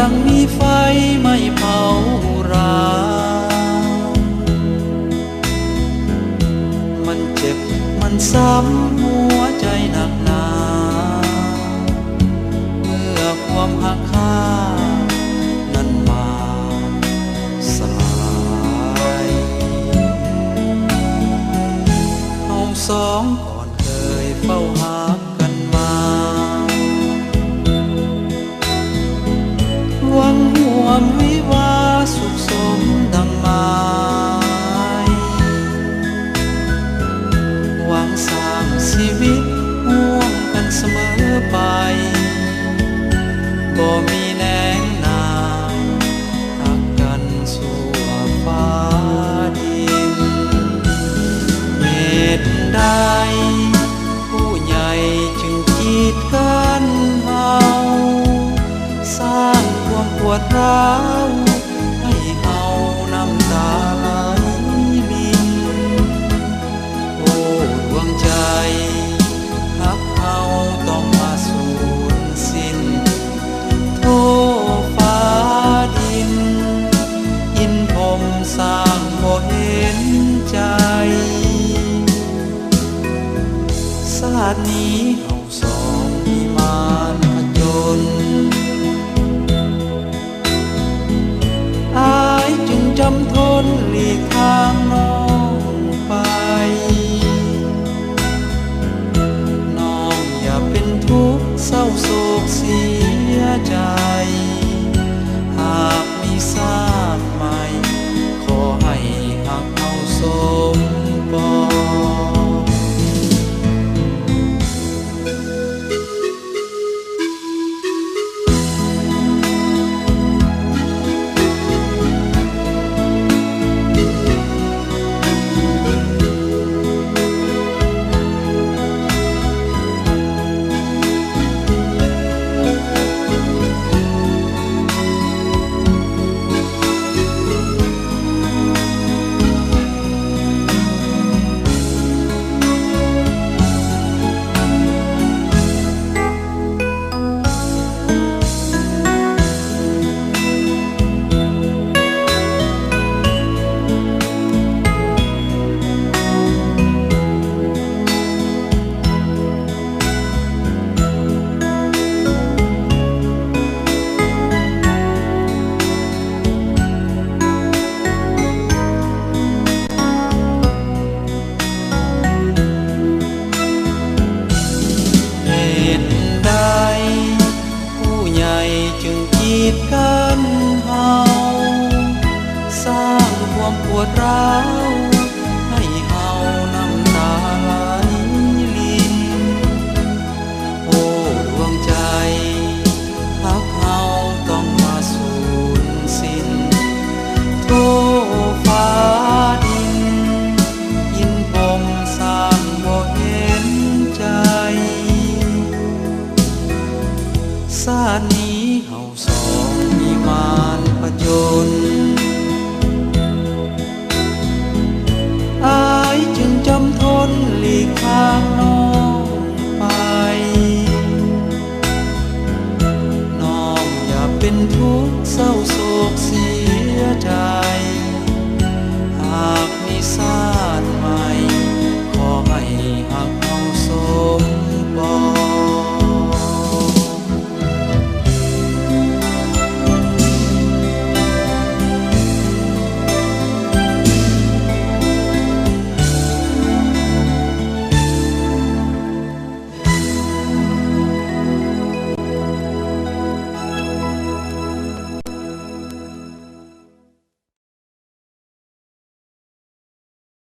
ยังมีไฟไม่เผารามันเจ็บมันซ้ำหัวใจหนักหนาเมื่อความหักค่านั้นมาสลายเราสองก่อนเคยเฝ้าหากันมาหวังห่วงวิวาสุขสมดังหมายหวังสร้างชีวิตห่วงกันเสมอไปบ่มีแนงนางรักกันสู่ฟ้าดินเหตุใดผู้ใหญ่จึงกีดกันเฮาสร้างความปวดร้าวให้เฮาน้ำตาไหลลินโอ้ดวงใจฮักเฮาต้องมาสูญสิ้นโทษฟ้าดินอินพรหมสร้างบ่เห็นใจชาตินี้เฮาสองมีมารผจญอายจึงจำทนหลีกทางน้องไปน้องอย่าเป็นทุกข์เศร้าโศกเสียใจหากมีชาติใหม่ขอให้หักเอาสมปองจึงกีดกันเฮาสร้างความปวดร้าวให้เฮาน้ำตาไหลลินโอ้ดวงใจฮักเฮาต้องมาสูญสิ้นโทษฟ้าดินอินพรหมสร้างบ่เห็นใจชาตินี้เฮาสองมีมารผจญ